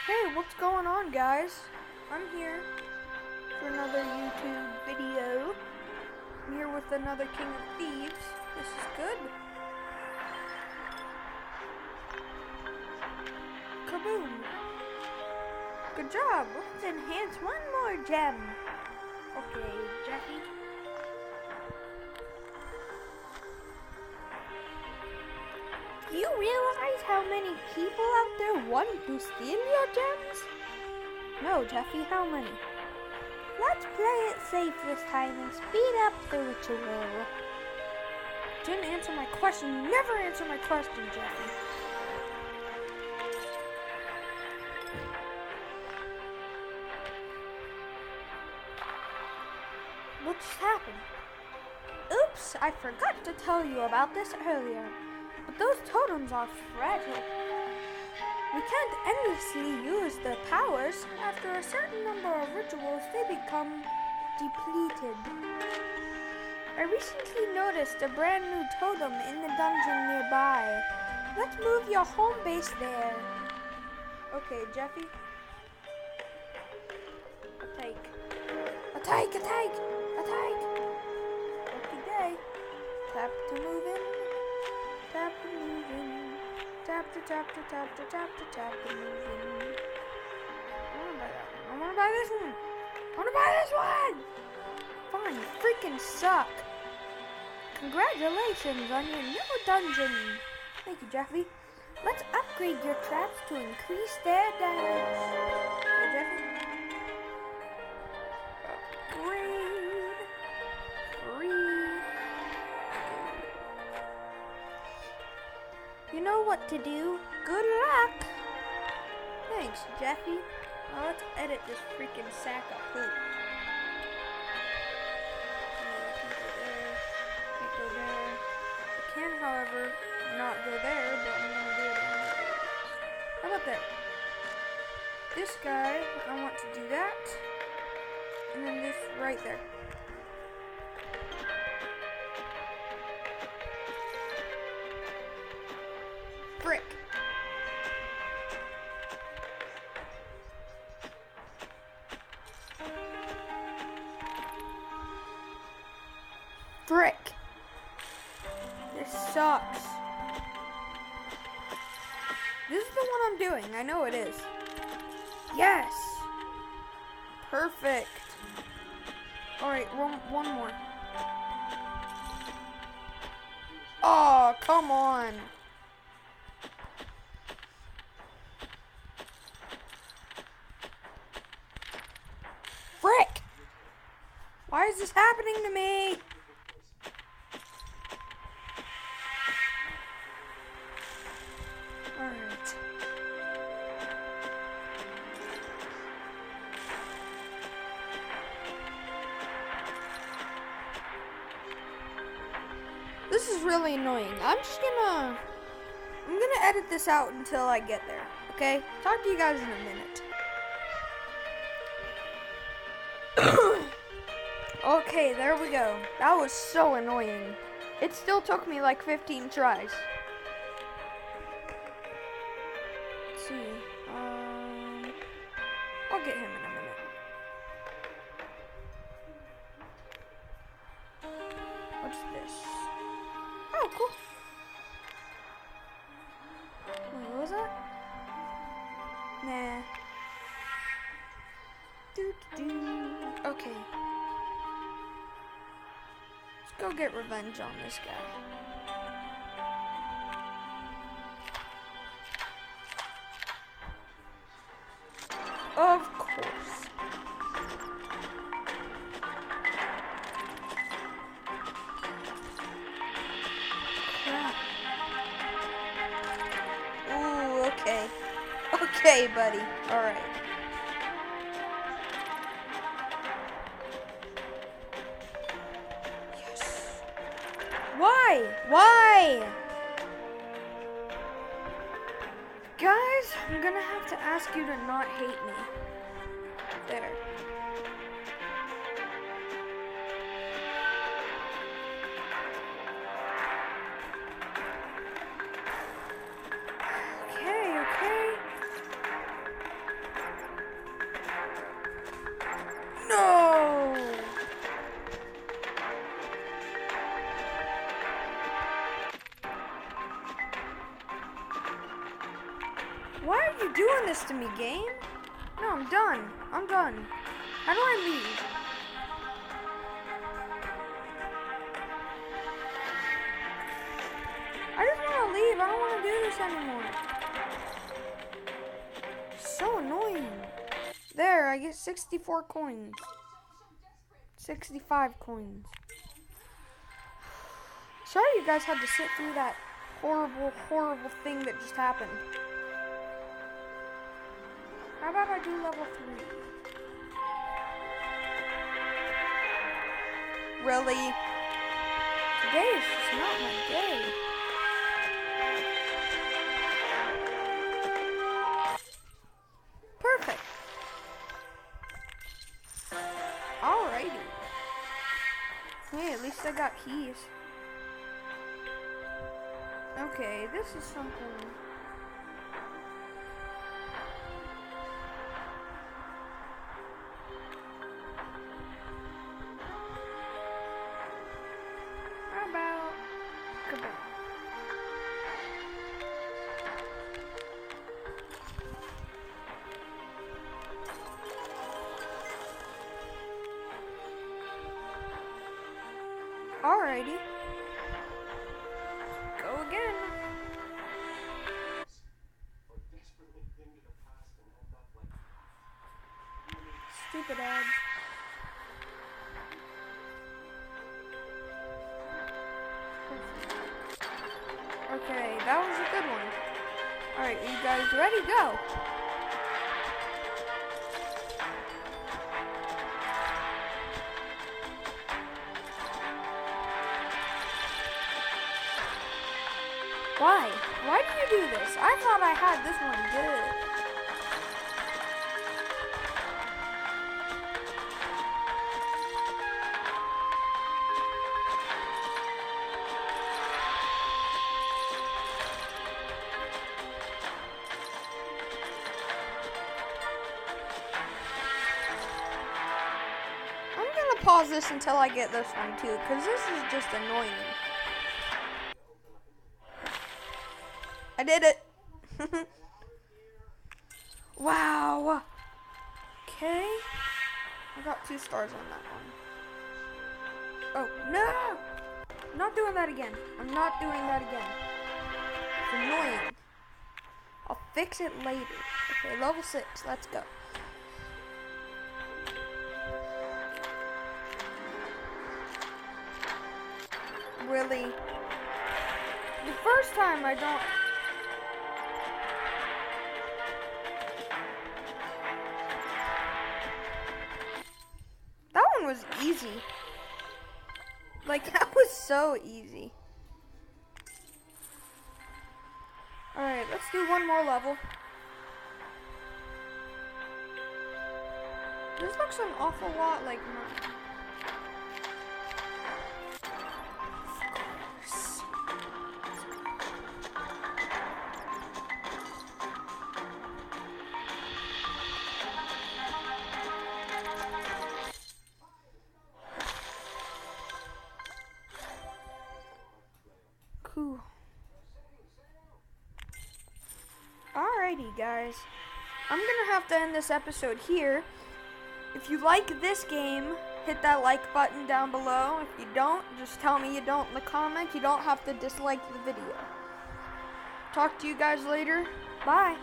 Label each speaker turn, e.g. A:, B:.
A: Hey, what's going on, guys? I'm here for another YouTube video. I'm here with another King of Thieves. This is good. Kaboom! Good job. Let's enhance one more gem. Okay, Jackie. Do you realize how many people out there want to steal your gems? No, Jeffy, how many? Let's play it safe this time and speed up the ritual. Didn't answer my question. You never answer my question, Jeffy. What just happened? Oops, I forgot to tell you about this earlier. But those totems are fragile. We can't endlessly use their powers. After a certain number of rituals, they become depleted. I recently noticed a brand new totem in the dungeon nearby. Let's move your home base there. Okay, Jeffy. Attack! Okay, tap to move in. Tap to move in. Tap to move in. I wanna buy this one. Fine, you freaking suck. Congratulations on your new dungeon. Thank you, Jeffy. Let's upgrade your traps to increase their damage. Okay, Jeffy. Upgrade. 3. You know what to do. Good luck. Thanks, Jeffy. Now let's edit this freaking sack of poop. Can't go there. I can, however, not go there, but I'm gonna do it anyway. How about there? This guy, I want to do that. And then this right there. Frick. This sucks. This is the one I'm doing. I know it is. Yes. Perfect. Alright, one more. Oh, come on. Frick! Why is this happening to me? Alright. This is really annoying. I'm gonna edit this out until I get there. Okay? Talk to you guys in a minute. Okay, there we go. That was so annoying. It still took me like 15 tries. Let's see. I'll get him in a minute. What's this? Oh, cool. Wait, what was that? Nah. Okay. Let's go get revenge on this guy. Of course. Crap. Ooh, okay. Okay, buddy. Alright. Why? Guys, I'm gonna have to ask you to not hate me. There. Okay. Why are you doing this to me, game? No, I'm done. I'm done. How do I leave? I just want to leave. I don't want to do this anymore. So annoying. There, I get 64 coins. 65 coins. Sorry you guys had to sit through that horrible, horrible thing that just happened. How about I do level 3? Really? Today is just not my day. Perfect. Alrighty. Hey, at least I got keys. Okay, this is something. How about Kabam? Alrighty. Go again. Stupid ad. Okay, that was a good one. Alright, are you guys ready? Go! Why? Why do you do this? I thought I had this one good. I'm gonna pause this until I get this one too, because this is just annoying. I did it. Wow. Okay. I got 2 stars on that one. Oh, no. I'm not doing that again. I'm not doing that again. It's annoying. I'll fix it later. Okay, level 6. Let's go. Really? The first time I don't... That one was easy. Like, that was so easy. Alright, let's do one more level. This looks an awful lot like mine. Cool. Alrighty, guys. I'm gonna have to end this episode here. If you like this game, hit that like button down below. If you don't, just tell me you don't in the comment. You don't have to dislike the video. Talk to you guys later. Bye.